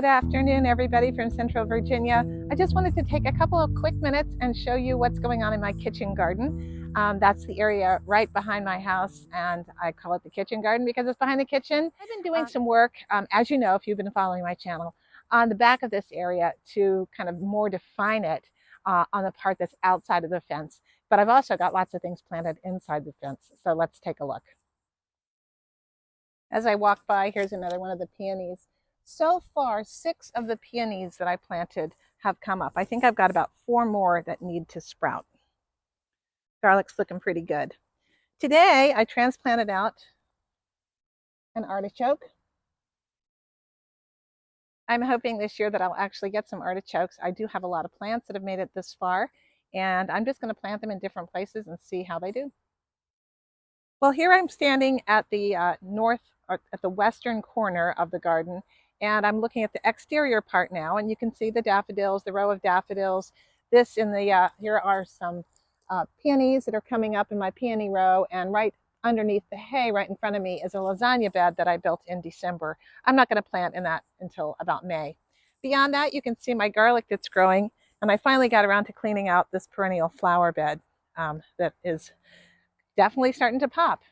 Good afternoon, everybody from Central Virginia. I just wanted to take a couple of quick minutes and show you what's going on in my kitchen garden. That's the area right behind my house, and I call it the kitchen garden because it's behind the kitchen. I've been doing some work, as you know, if you've been following my channel, on the back of this area to kind of more define it on the part that's outside of the fence. But I've also got lots of things planted inside the fence, so let's take a look. As I walk by, here's another one of the peonies. So far, 6 of the peonies that I planted have come up. I think I've got about 4 more that need to sprout. Garlic's looking pretty good. Today, I transplanted out an artichoke. I'm hoping this year that I'll actually get some artichokes. I do have a lot of plants that have made it this far, and I'm just going to plant them in different places and see how they do. Well, here I'm standing at the at the western corner of the garden, and I'm looking at the exterior part now, and you can see the daffodils, the row of daffodils. This in the, here are some peonies that are coming up in my peony row, and right underneath the hay right in front of me is a lasagna bed that I built in December. I'm not going to plant in that until about May. Beyond that, you can see my garlic that's growing, and I finally got around to cleaning out this perennial flower bed that is definitely starting to pop.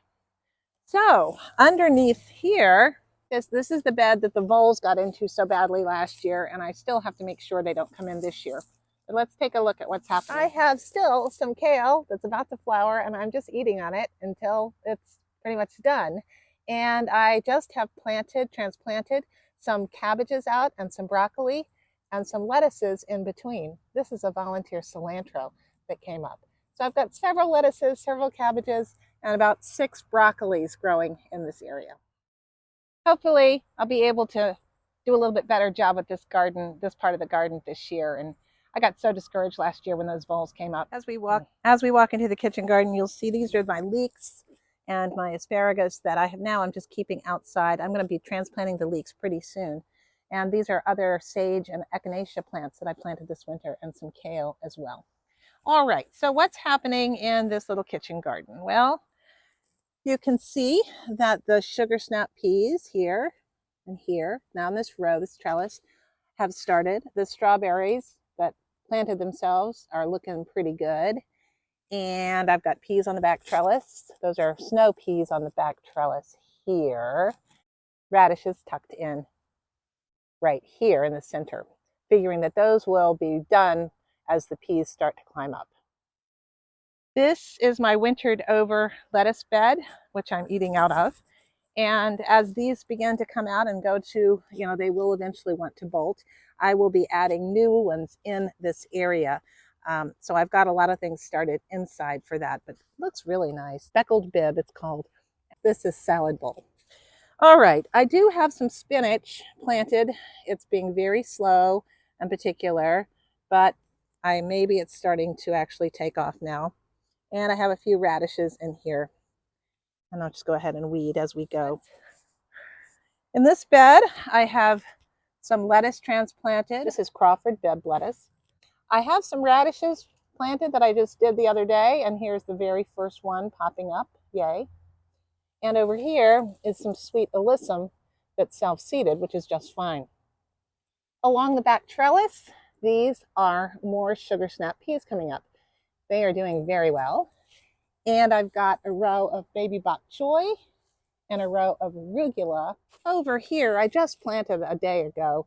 So underneath here, this is the bed that the voles got into so badly last year, and I still have to make sure they don't come in this year. But let's take a look at what's happening. I have still some kale that's about to flower, and I'm just eating on it until it's pretty much done. And I just have transplanted some cabbages out and some broccoli and some lettuces in between. This is a volunteer cilantro that came up. So I've got several lettuces, several cabbages, and about 6 broccolis growing in this area. Hopefully, I'll be able to do a little bit better job with this garden, this part of the garden this year. And I got so discouraged last year when those voles came up. As we walk into the kitchen garden, you'll see these are my leeks and my asparagus that I have now. I'm just keeping outside. I'm going to be transplanting the leeks pretty soon. And these are other sage and echinacea plants that I planted this winter, and some kale as well. All right, so what's happening in this little kitchen garden? Well, you can see that the sugar snap peas here and here, now in this row, this trellis, have started. The strawberries that planted themselves are looking pretty good. And I've got peas on the back trellis. Those are snow peas on the back trellis here. Radishes tucked in right here in the center, figuring that those will be done as the peas start to climb up. This is my wintered over lettuce bed, which I'm eating out of. And as these begin to come out and go to, they will eventually want to bolt, I will be adding new ones in this area. So I've got a lot of things started inside for that, but it looks really nice. Speckled bib, it's called. This is salad bowl. All right, I do have some spinach planted. It's being very slow and particular, but maybe it's starting to actually take off now. And I have a few radishes in here. And I'll just go ahead and weed as we go. In this bed, I have some lettuce transplanted. This is Crawford bed lettuce. I have some radishes planted that I just did the other day, and here's the very first one popping up. Yay. And over here is some sweet alyssum that's self-seeded, which is just fine. Along the back trellis, these are more sugar snap peas coming up. They are doing very well. And I've got a row of baby bok choy and a row of arugula. Over here, I just planted a day ago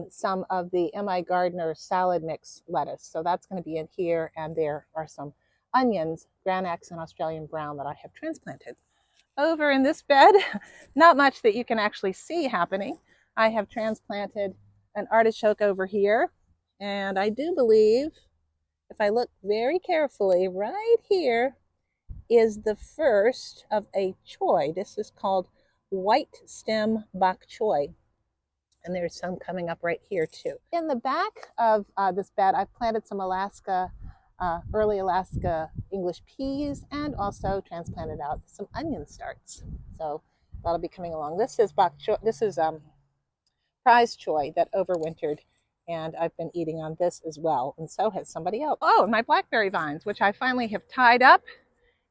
some of the M.I. Gardner salad mix lettuce. So that's going to be in here, and there are some onions, Grand X and Australian brown, that I have transplanted. Over in this bed, not much that you can actually see happening. I have transplanted an artichoke over here, and I do believe, if I look very carefully, right here is the first of a choy. This is called white stem bok choy. And there's some coming up right here too. In the back of this bed, I've planted some early Alaska English peas, and also transplanted out some onion starts. So that'll be coming along. This is bok choy. This is prize choy that overwintered, and I've been eating on this as well, and so has somebody else. Oh, my blackberry vines, which I finally have tied up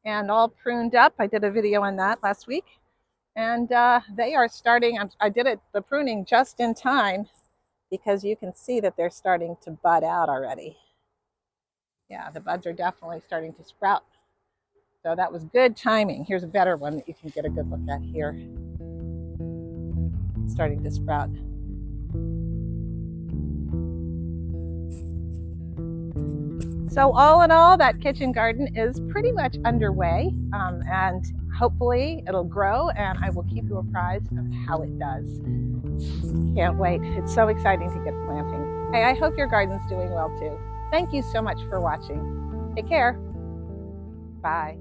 and all pruned up. I did a video on that last week, and they are starting. I did the pruning just in time because you can see that they're starting to bud out already. Yeah, the buds are definitely starting to sprout. So that was good timing. Here's a better one that you can get a good look at here. It's starting to sprout. So all in all, that kitchen garden is pretty much underway, and hopefully it'll grow, and I will keep you apprised of how it does. Can't wait. It's so exciting to get planting. Hey, I hope your garden's doing well too. Thank you so much for watching. Take care. Bye.